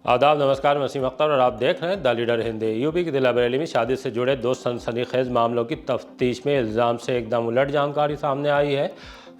आदाब, नमस्कार। वसीम अख्तर और आप देख रहे हैं द लीडर हिंदी। यूपी के जिला बरेली में शादी से जुड़े दो सनसनीखेज मामलों की तफ्तीश में इल्ज़ाम से एकदम उलट जानकारी सामने आई है।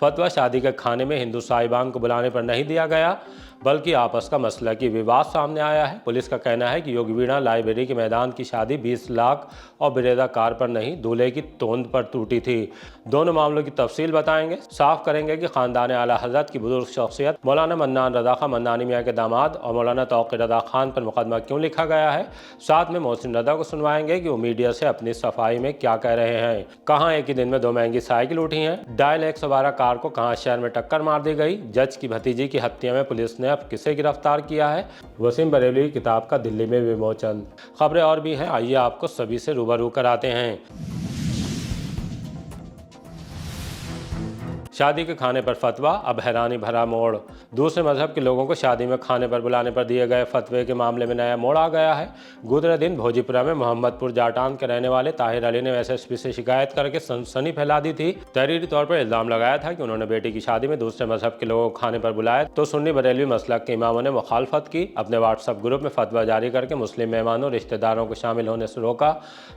फतवा शादी के खाने में हिंदू साहिबान को बुलाने पर नहीं दिया गया, बल्कि आपस का मसला की विवाद सामने आया है। पुलिस का कहना है कि योगवीणा लाइब्रेरी के मैदान की शादी 20 लाख और बिरेदा कार पर नहीं, दूल्हे की तोंद पर टूटी थी। दोनों मामलों की तफसील बताएंगे, साफ करेंगे कि खानदान आला हजरत की बुजुर्ग शख्सियत मौलाना मन्नान रजा खां मन्नानी मियाँ के दामाद और मौलाना तौक़ीर रजा खान पर मुकदमा क्यों लिखा गया है। साथ में मोहसिन रजा को सुनवाएंगे कि वो मीडिया से अपनी सफाई में क्या कह रहे हैं। कहाँ एक ही दिन में 2 महंगी साइकिल उठी हैं, डायल 112 कार को कहाँ शहर में टक्कर मार दी गई, जज की भतीजी की हत्या में पुलिस ने अब किसे गिरफ्तार किया है। वसीम बरेली की किताब का दिल्ली में विमोचन। खबरें और भी हैं, आइए आपको सभी से रूबरू कराते हैं। शादी के खाने पर फतवा, अब हैरानी भरा मोड़। दूसरे मजहब के लोगों को शादी में खाने पर बुलाने पर दिए गए फतवे के मामले में नया मोड़ आ गया है। गुजरे दिन भोजीपुरा में मोहम्मदपुर जाटान के रहने वाले ताहिर अली ने एसएसपी से शिकायत करके सनसनी फैला दी थी। तहरीरी तौर पर इल्जाम लगाया था कि उन्होंने बेटी की शादी में दूसरे मजहब के लोगों को खाने पर बुलाया तो सुन्नी बरेलवी मसलक के इमामों ने मुखालफत की। अपने व्हाट्सएप ग्रुप में फतवा जारी करके मुस्लिम मेहमानों रिश्तेदारों को शामिल होने से रोका।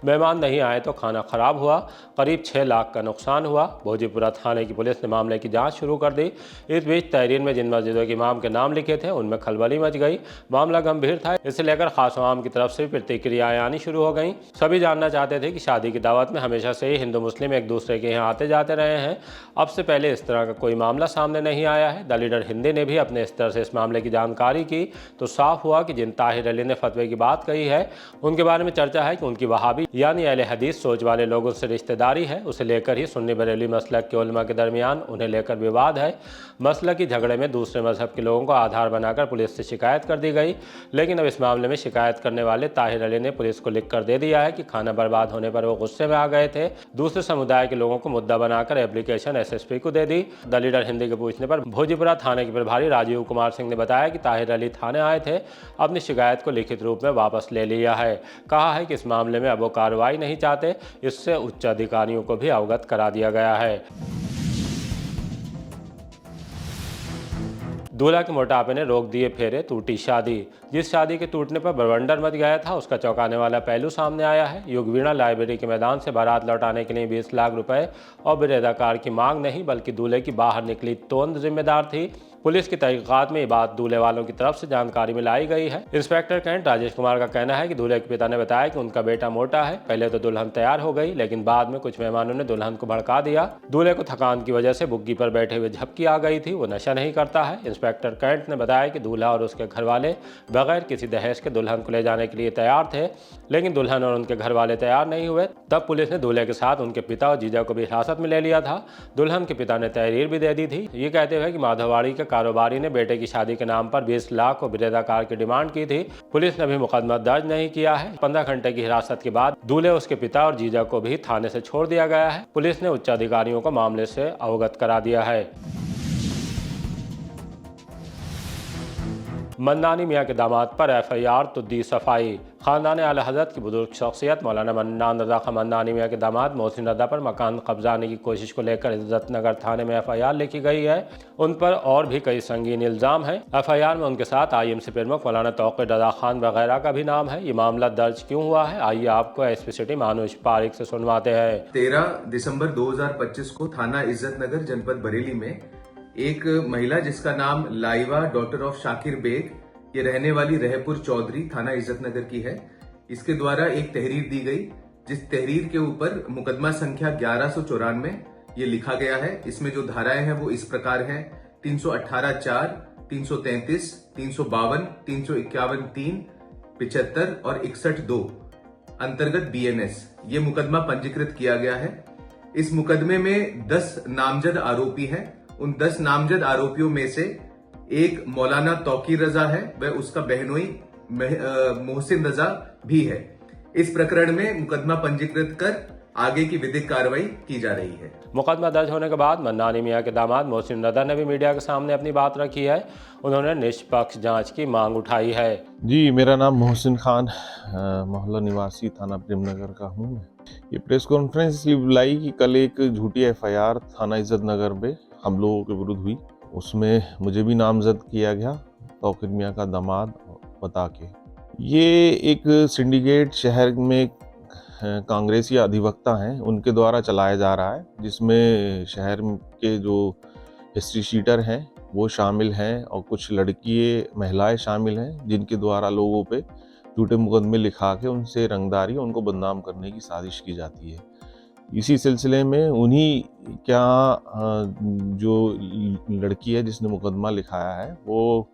मेहमान नहीं आए तो खाना खराब हुआ, करीब 6 लाख का नुकसान हुआ। भोजीपुरा थाने की पुलिस ने मामले की जांच शुरू कर दी। इस बीच तहरीर में जिन मस्जिदों के इमाम के नाम लिखे थे उनमें खलबली मच गई। मामला गंभीर था, इसे लेकर खास आवाम की तरफ से प्रतिक्रियाएं आनी शुरू हो गईं। सभी जानना चाहते थे कि शादी की दावत में हमेशा से ही हिंदू मुस्लिम एक दूसरे के यहाँ आते जाते रहे हैं। अब से पहले इस तरह का कोई मामला सामने नहीं आया है। द लीडर हिंदी ने भी अपने स्तर से इस मामले की जानकारी की तो साफ हुआ कि जिन ताहिर अली ने फतवे की बात कही है उनके बारे में चर्चा है कि उनकी वहाबी यानी अहले हदीस सोच वाले लोगों से रिश्तेदारी है। उसे लेकर ही सुन्नी बरेली मसलक के उलमा के दरमियान उन्हें लेकर विवाद है। मसलक की झगड़े में दूसरे मजहब के लोगों को आधार बनाकर पुलिस से शिकायत कर दी गई, लेकिन अब इस मामले में शिकायत करने वाले ताहिर अली ने पुलिस को लिख कर दे दिया है कि खाना बर्बाद होने पर वो गुस्से में आ गए थे। दूसरे समुदाय के लोगों को मुद्दा बनाकर एप्लीकेशन एसएसपी को दे दी। द लीडर हिंदी के पूछने पर भोजीपुरा थाने के प्रभारी राजीव कुमार सिंह ने बताया कि ताहिर अली थाने आए थे, अपनी शिकायत को लिखित रूप में वापस ले लिया है। कहा है कि इस मामले में अब वो कार्रवाई नहीं चाहते, इससे उच्च अधिकारियों को भी अवगत करा दिया गया है। दूल्हा के मोटापे ने रोक दिए फेरे, टूटी शादी। जिस शादी के टूटने पर बवंडर मच गया था उसका चौंकाने वाला पहलू सामने आया है। योगवीणा लाइब्रेरी के मैदान से बारात लौटाने के लिए 20 लाख रुपए और बिरेदा कार की मांग नहीं, बल्कि दूल्हे की बाहर निकली तोंद जिम्मेदार थी। पुलिस की तहकीकात में ये बात दूल्हे वालों की तरफ से जानकारी में लाई गई है। इंस्पेक्टर कैंट राजेश कुमार का कहना है कि दूल्हे के पिता ने बताया कि उनका बेटा मोटा है। पहले तो दुल्हन तैयार हो गई, लेकिन बाद में कुछ मेहमानों ने दुल्हन को भड़का दिया। दूल्हे को थकान की वजह से बुग्गी पर बैठे हुए झपकी आ गई थी। वो नशा नहीं करता है। इंस्पेक्टर कैंट ने बताया कि दूल्हा और उसके घर वाले बगैर किसी दहेज के दुल्हन को ले जाने के लिए तैयार थे, लेकिन दुल्हन और उनके घर वाले तैयार नहीं हुए। तब पुलिस ने दूल्हे के साथ उनके पिता और जीजा को भी हिरासत में ले लिया था। दुल्हन के पिता ने तहरीर भी दे दी थी, ये कहते हुए कि माधववाड़ी के कारोबारी ने बेटे की शादी के नाम पर 20 लाख और बिरेदा कार की डिमांड की थी। पुलिस ने अभी मुकदमा दर्ज नहीं किया है। 15 घंटे की हिरासत के बाद दूल्हे, उसके पिता और जीजा को भी थाने से छोड़ दिया गया है। पुलिस ने उच्च अधिकारियों को मामले से अवगत करा दिया है। मन्नानी मियाँ के दामाद पर एफआईआर तो दी सफाई। खानदान आला हजरत की बुजुर्ग शख्सियत मौलाना मन्नान रजा खां मन्नानी मियाँ के दामाद मोहसिन रजा पर मकान कब्जाने की कोशिश को लेकर इज्जत नगर थाने में एफआईआर लिखी गई है। उन पर और भी कई संगीन इल्जाम हैं। एफआईआर में उनके साथ आईएमसी प्रमुख मौलाना तौक़ीर रजा खान वगैरह का भी नाम है। ये मामला दर्ज क्यों हुआ है, आइए आपको एसपी सिटी मानुष पारिक से सुनवाते हैं। 13 दिसंबर 2025 को थाना इज्जत नगर जनपद बरेली में एक महिला जिसका नाम लाइवा डॉटर ऑफ शाकिर बेग, ये रहने वाली रहपुर चौधरी थाना इज्जत नगर की है, इसके द्वारा एक तहरीर दी गई, जिस तहरीर के ऊपर मुकदमा संख्या 1194 ये लिखा गया है। इसमें जो धाराएं हैं वो इस प्रकार हैं: 318(4), 333, 352, 351(3), 75 और 61(2) अंतर्गत बीएनएस ये मुकदमा पंजीकृत किया गया है। इस मुकदमे में 10 नामजद आरोपी हैं। उन 10 नामजद आरोपियों में से एक मौलाना तौक़ीर रजा है, वह उसका बहनोई मोहसिन रजा भी है। इस प्रकरण में मुकदमा पंजीकृत कर आगे की विधिक कार्रवाई की जा रही है। मुकदमा दर्ज होने के बाद मन्नानी मियाँ के दामाद मोहसिन रजा ने भी मीडिया के सामने अपनी बात रखी है। उन्होंने निष्पक्ष जांच की मांग उठाई है। जी, मेरा नाम मोहसिन खान, मोहल्ला निवासी थाना प्रेमनगर का हूँ। ये प्रेस कॉन्फ्रेंस इसलिए बुलाई कि कल एक झूठी एफआईआर थाना इज्जत नगर में हम लोगों के विरुद्ध हुई। उसमें मुझे भी नामजद किया गया, तौक़ीर मियाँ का दामाद बता के। ये एक सिंडिकेट शहर में कांग्रेसी अधिवक्ता हैं, उनके द्वारा चलाया जा रहा है, जिसमें शहर के जो हिस्ट्री शीटर हैं वो शामिल हैं और कुछ महिलाएं शामिल हैं, जिनके द्वारा लोगों पे झूठे मुकदमे लिखा के उनसे रंगदारी, उनको बदनाम करने की साजिश की जाती है। इसी सिलसिले में उन्हीं जो लड़की है जिसने मुकदमा लिखाया है वो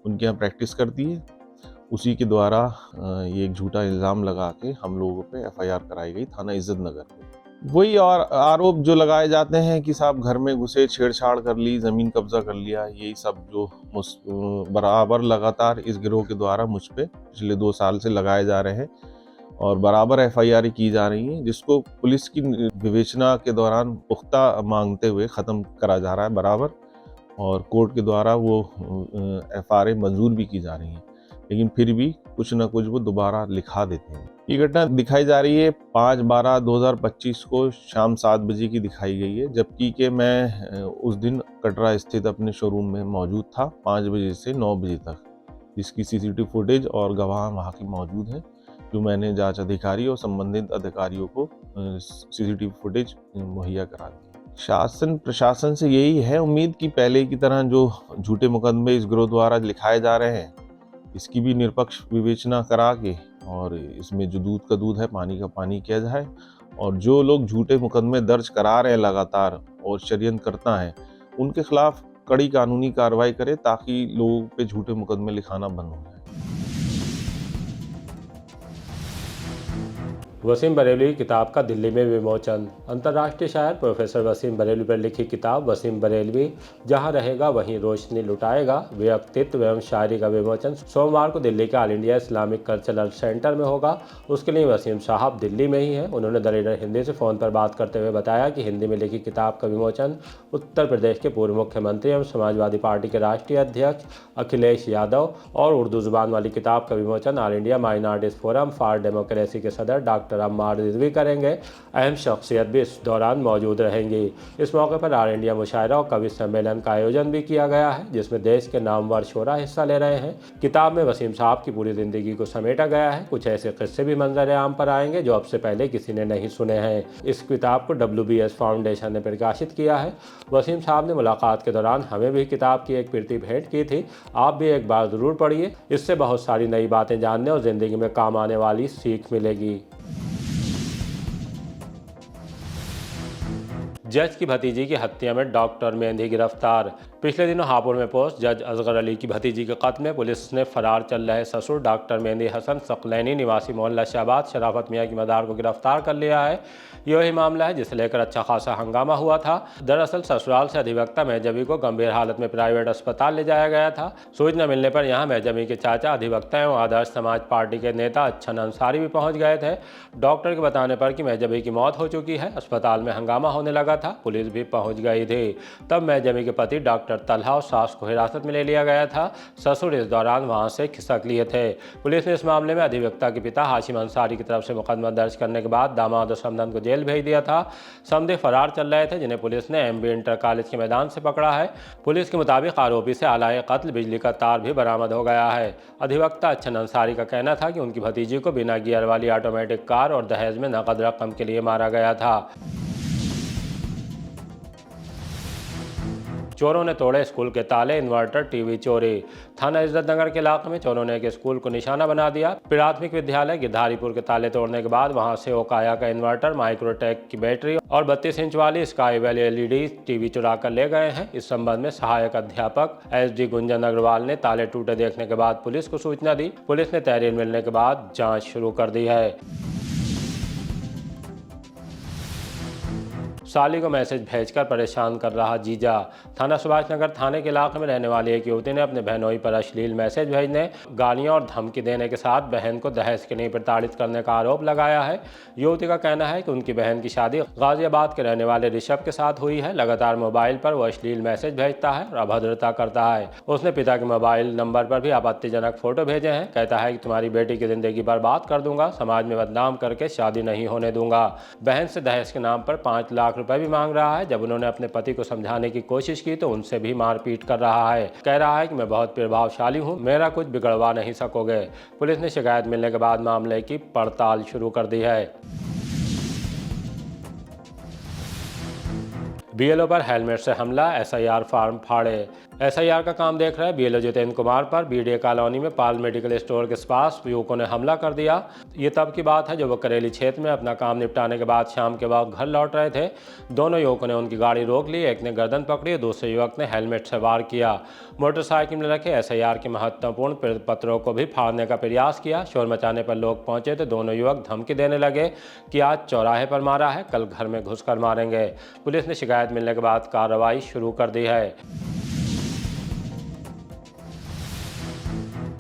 उनके यहाँ प्रैक्टिस करती है। उसी के द्वारा ये एक झूठा इल्ज़ाम लगा के हम लोगों पे एफआईआर कराई गई थाना इज्जत नगर में। वही और आरोप जो लगाए जाते हैं कि साहब घर में घुसे, छेड़छाड़ कर ली, ज़मीन कब्जा कर लिया, यही सब जो बराबर लगातार इस गिरोह के द्वारा मुझ पे पिछले 2 साल से लगाए जा रहे हैं और बराबर एफआईआर की जा रही है, जिसको पुलिस की विवेचना के दौरान पुख्ता मांगते हुए ख़त्म करा जा रहा है बराबर, और कोर्ट के द्वारा वो एफआईआर मंजूर भी की जा रही हैं, लेकिन फिर भी कुछ ना कुछ वो दोबारा लिखा देते हैं। ये घटना दिखाई जा रही है 5/12/2025 को शाम 7 बजे की दिखाई गई है, जबकि कि मैं उस दिन कटरा स्थित अपने शोरूम में मौजूद था 5 बजे से 9 बजे तक, जिसकी सीसीटीवी फुटेज और गवाह वहाँ के मौजूद हैं, जो मैंने जांच अधिकारी और संबंधित अधिकारियों को सीसीटीवी फुटेज मुहैया करा दी। शासन प्रशासन से यही है उम्मीद कि पहले की तरह जो झूठे मुकदमे इस गिरोह द्वारा लिखाए जा रहे हैं, इसकी भी निष्पक्ष विवेचना करा के और इसमें जो दूध का दूध है, पानी का पानी किया जाए, और जो लोग झूठे मुकदमे दर्ज करा रहे हैं लगातार और षड्यंत्रकर्ता हैं, उनके खिलाफ कड़ी कानूनी कार्रवाई करे, ताकि लोगों पे झूठे मुकदमे लिखाना बंद हो जाए। वसीम बरेलवी किताब का दिल्ली में विमोचन। अंतर्राष्ट्रीय शायर प्रोफेसर वसीम बरेलवी पर लिखी किताब वसीम बरेलवी जहां रहेगा वहीं रोशनी लुटाएगा, व्यक्तित्व एवं शायरी का विमोचन सोमवार को दिल्ली के all India Islamic cultural centre में होगा। उसके लिए वसीम साहब दिल्ली में ही हैं। उन्होंने द रीडर हिंदी से फ़ोन पर बात करते हुए बताया कि हिंदी में लिखी किताब का विमोचन उत्तर प्रदेश के पूर्व मुख्यमंत्री एवं समाजवादी पार्टी के राष्ट्रीय अध्यक्ष अखिलेश यादव और उर्दू जुबान वाली किताब का विमोचन all India minorities forum for democracy के सदर डॉक्टर अम्मार रिजवी करेंगे। अहम शख्सियत भी इस दौरान मौजूद रहेंगी। इस मौके पर ऑल इंडिया मुशायरा और कवि सम्मेलन का आयोजन भी किया गया है, जिसमें देश के नामवर शोरा हिस्सा ले रहे हैं। किताब में वसीम साहब की पूरी जिंदगी को समेटा गया है। कुछ ऐसे किस्से भी मंजर आम पर आएंगे जो अब से पहले किसी ने नहीं सुने हैं। इस किताब को WBS फाउंडेशन ने प्रकाशित किया है। वसीम साहब ने मुलाकात के दौरान हमें भी किताब की एक प्रति भेंट की थी। आप भी एक बार ज़रूर पढ़िए, इससे बहुत सारी नई बातें जानने और ज़िंदगी में काम आने वाली सीख मिलेगी। जज की भतीजी की हत्या में डॉक्टर मेहंदी गिरफ्तार। पिछले दिनों हापुड़ में पोस्ट जज असगर अली की भतीजी के कत्ल में पुलिस ने फरार चल रहे ससुर डॉक्टर मेहंदी हसन सकलैनी निवासी मोहल्ला शहबाद शराफत मियाँ की मदार को गिरफ्तार कर लिया है। यही मामला है जिसे लेकर अच्छा खासा हंगामा हुआ था। दरअसल ससुराल से अधिवक्ता महजबी को गंभीर हालत में प्राइवेट अस्पताल ले जाया गया था। सूचना मिलने पर यहां महजबी के चाचा अधिवक्ता एवं आदर्श समाज पार्टी के नेता अच्छन अंसारी भी पहुंच गए थे। डॉक्टर के बताने पर कि महजबी की मौत हो चुकी है, अस्पताल में हंगामा होने लगा था। पुलिस भी पहुंच गई थी। तब महजबी के पति डॉक्टर तलहा और सास को हिरासत में ले लिया गया था। ससुर इस दौरान वहां से खिसक लिए थे। पुलिस ने इस मामले में अधिवक्ता के पिता हाशिम अंसारी की तरफ से मुकदमा दर्ज करने के बाद दामाद और समधन को जेल भेज दिया था। समधे फरार चल रहे थे, जिन्हें पुलिस ने MB इंटर कॉलेज के मैदान से पकड़ा है। पुलिस के मुताबिक आरोपी से आलाए कत्ल बिजली का तार भी बरामद हो गया है। अधिवक्ता अच्छन अंसारी का कहना था कि उनकी भतीजी को बिना गियर वाली ऑटोमेटिक कार और दहेज में नकद रकम के लिए मारा गया था। चोरों ने तोड़े स्कूल के ताले, इन्वर्टर, टीवी चोरी। थाना इज्जत नगर के इलाके में चोरों ने एक स्कूल को निशाना बना दिया। प्राथमिक विद्यालय गिरधारीपुर के ताले तोड़ने के बाद वहां से ओकाया का इन्वर्टर, माइक्रोटेक की बैटरी और 32 इंच वाली स्काई वैली LED टीवी चुरा कर ले गए हैं। इस संबंध में सहायक अध्यापक SD गुंजन अग्रवाल ने ताले टूटे देखने के बाद पुलिस को सूचना दी। पुलिस ने तहरीर मिलने के बाद जाँच शुरू कर दी है। साली को मैसेज भेजकर परेशान कर रहा जीजा। थाना सुभाष नगर थाने के इलाके में रहने वाली एक युवती ने अपने बहनोई पर अश्लील मैसेज भेजने, गालियां और धमकी देने के साथ बहन को दहेज के लिए प्रताड़ित करने का आरोप लगाया है। युवती का कहना है कि उनकी बहन की शादी गाजियाबाद के रहने वाले ऋषभ के साथ हुई है। लगातार मोबाइल पर वो अश्लील मैसेज भेजता है और अभद्रता करता है। उसने पिता के मोबाइल नंबर पर भी आपत्तिजनक फोटो भेजे हैं। कहता है कि तुम्हारी बेटी की जिंदगी बर्बाद कर दूंगा, समाज में बदनाम करके शादी नहीं होने दूंगा। बहन से दहेज के नाम पर 5 लाख रुपए भी मांग रहा है। जब उन्होंने अपने पति को समझाने की कोशिश की तो उनसे भी मारपीट कर रहा है। कह रहा है कि मैं बहुत प्रभावशाली हूं, मेरा कुछ बिगड़वा नहीं सकोगे। पुलिस ने शिकायत मिलने के बाद मामले की पड़ताल शुरू कर दी है। बीएलओ पर हेलमेट से हमला, एसआईआर फार्म फाड़े। एसआईआर का काम देख रहे बीएलओ जितेंद्र कुमार पर बीडीए कॉलोनी में पाल मेडिकल स्टोर के पास युवकों ने हमला कर दिया। ये तब की बात है जब वो करेली क्षेत्र में अपना काम निपटाने के बाद शाम के वक्त घर लौट रहे थे। दोनों युवकों ने उनकी गाड़ी रोक ली, एक ने गर्दन पकड़ी, दूसरे युवक ने हेलमेट से वार किया। मोटरसाइकिल में रखे एसआईआर के महत्वपूर्ण पत्रों को भी फाड़ने का प्रयास किया। शोर मचाने पर लोग पहुंचे तो दोनों युवक धमकी देने लगे कि आज चौराहे पर मारा है, कल घर में घुसकर मारेंगे। पुलिस ने शिकायत मिलने के बाद कार्रवाई शुरू कर दी है।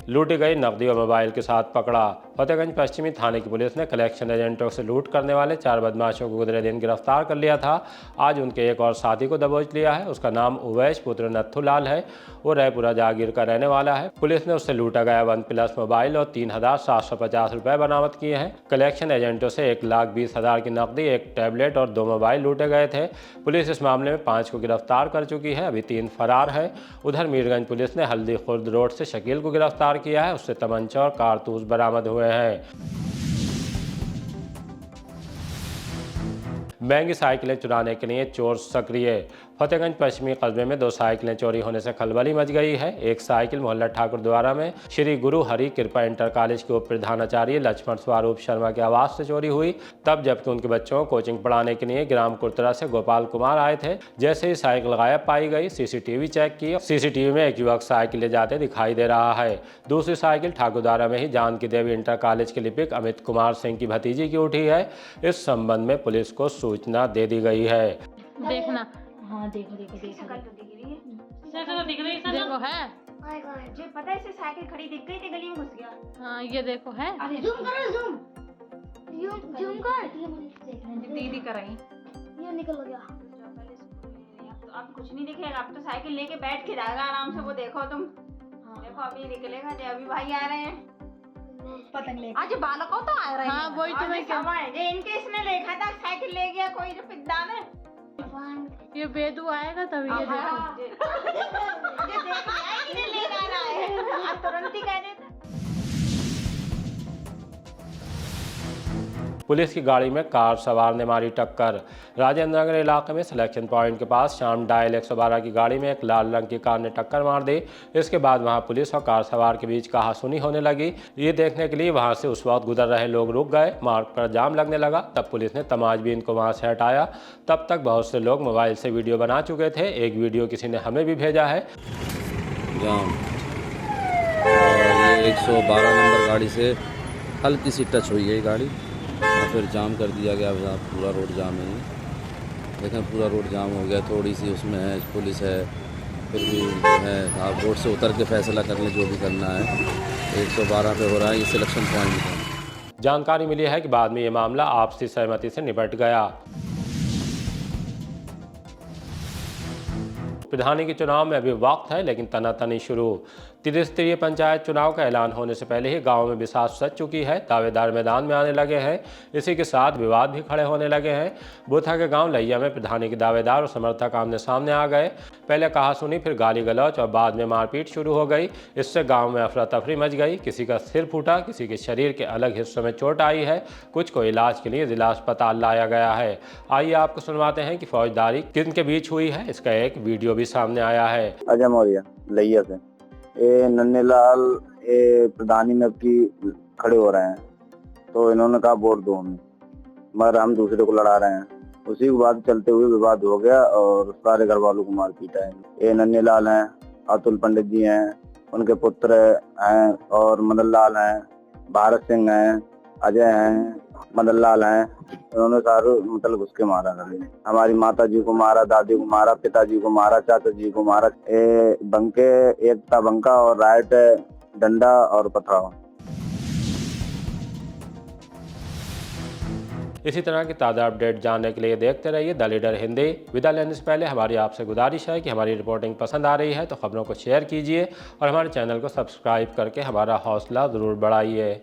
लूटी गई नकदी और मोबाइल के साथ पकड़ा। फतेहगंज पश्चिमी थाने की पुलिस ने कलेक्शन एजेंटों से लूट करने वाले 4 बदमाशों को गुजरे दिन गिरफ्तार कर लिया था। आज उनके एक और साथी को दबोच लिया है। उसका नाम उवैश पुत्र नत्थू लाल है। वो रायपुरा जागीर का रहने वाला है। पुलिस ने उससे लूटा गया OnePlus मोबाइल और 3,750 रुपए बरामद किए हैं। कलेक्शन एजेंटों से 1,20,000 की नकदी, 1 टैबलेट और 2 मोबाइल लूटे गए थे। पुलिस इस मामले में 5 को गिरफ्तार कर चुकी है, अभी 3 फरार है। उधर मीरगंज पुलिस ने हल्दी खुर्द रोड से शकील को गिरफ्तार किया है। उससे तमंचा और कारतूस बरामद हुए हैं। महंगी साइकिलें चुराने के लिए चोर सक्रिय। फतेहगंज पश्चिमी कस्बे में 2 साइकिलें चोरी होने से खलबली मच गई है। एक साइकिल मोहल्ला ठाकुर द्वारा में श्री गुरु हरि कृपा इंटर कॉलेज के उप प्रधानाचार्य लक्ष्मण स्वरूप शर्मा के आवास से चोरी हुई, तब जबकि उनके बच्चों को कोचिंग पढ़ाने के लिए ग्राम कुर्तरा से गोपाल कुमार आए थे। जैसे ही साइकिल गायब पाई गई, सीसीटीवी चेक की। सीसीटीवी में एक युवक साइकिल ले जाते दिखाई दे रहा है। दूसरी साइकिल ठाकुर द्वारा में ही जानकी देवी इंटर कॉलेज के लिपिक अमित कुमार सिंह की भतीजी की उठी है। इस संबंध में पुलिस को सूचना दे दी गई है। देखना, हाँ देखो देखो देखो शक्ल तो दिख रही है। शक्ल तो दिख रही है। देखो है। मुझे पता है इसे साइकिल खड़ी दिख गई थी, गली में घुस गया। हाँ ये देखो है। अरे जूम करो, जूम कर। दीदी कर रही। ये निकल गया। अब कुछ नहीं दिखेगा, अब तो साइकिल लेके बैठ के जाएगा आराम से। वो देखो तुम, देखो अभी निकलेगा। अभी भाई आ रहे हैं पतंग लेके। आज बालकों तो आ रहे हैं। हाँ वही तो मैं क्या है, इनके इसने देखा था साइकिल ले गया कोई जो पिद्दान है। ये बेदू आएगा तभी ये देखो। मुझे देख लिया है कि ले रहा है, आप तुरंत ही कह देते। पुलिस की गाड़ी में कार सवार ने मारी टक्कर। राजेंद्र नगर इलाके में सिलेक्शन पॉइंट के पास शाम डायल 112 की गाड़ी में एक लाल रंग की कार ने टक्कर मार दी। इसके बाद वहां पुलिस और कार सवार के बीच कहासुनी होने लगी। ये देखने के लिए वहां से उस वक्त गुजर रहे लोग रुक गए। मार्ग पर जाम लगने लगा, तब पुलिस ने तमाशबीन को वहां से हटाया। तब तक बहुत से लोग मोबाइल से वीडियो बना चुके थे। एक वीडियो किसी ने हमें भी भेजा है। जाम, ये 112 नंबर गाड़ी से हल्की सी टच हुई है गाड़ी और फिर जाम कर दिया गया। पूरा रोड जाम है, देखें पूरा रोड जाम हो गया। थोड़ी सी उसमें है पुलिस है, फिर भी जो है आप रोड से उतर के फैसला कर लें जो भी करना है। 112 पे हो रहा है ये सिलेक्शन पॉइंट है। जानकारी मिली है कि बाद में ये मामला आपसी सहमति से निपट गया। प्रधानी के चुनाव में अभी वक्त है, लेकिन तनातनी शुरू। त्रिस्तरीय पंचायत चुनाव का ऐलान होने से पहले ही गांव में बिसात सज चुकी है। दावेदार मैदान में आने लगे हैं। इसी के साथ विवाद भी खड़े होने लगे हैं। बुथा के गांव लैया में प्रधानी के दावेदार और समर्थक आमने सामने आ गए। पहले कहासुनी, फिर गाली गलौच और बाद में मारपीट शुरू हो गई। इससे गांव में अफरा तफरी मच गई। किसी का सिर फूटा, किसी के शरीर के अलग हिस्सों में चोट आई है। कुछ को इलाज के लिए जिला अस्पताल लाया गया है। आइए आपको सुनवाते हैं कि फौजदारी किन के बीच हुई है। इसका एक वीडियो भी सामने आया है। अजय मौर्य लैया से ये नन्हेलाल ये प्रधानी में की खड़े हो रहे हैं, तो इन्होंने कहा वोट दो हमें, मगर हम दूसरे को लड़ा रहे हैं। उसी के बाद चलते हुए विवाद हो गया और सारे घर वालों को मार पीटा है। ये नन्हेलाल हैं, अतुल पंडित जी हैं, उनके पुत्र हैं और मदन लाल हैं, भारत सिंह हैं, अजय हैं, मदन लाल हैं। उन्होंने सारे मतलब घुस के मारा। हमारी माता जी को मारा, दादी को मारा, पिताजी को मारा, चाचा जी को मारा। बंके एक था बंका और राइट डंडा और पथराव। इसी तरह की ताज़ा अपडेट जानने के लिए देखते रहिए द लीडर हिंदी। विदा लेने से पहले हमारी आपसे गुजारिश है कि हमारी रिपोर्टिंग पसंद आ रही है तो खबरों को शेयर कीजिए और हमारे चैनल को सब्सक्राइब करके हमारा हौसला ज़रूर बढ़ाइए।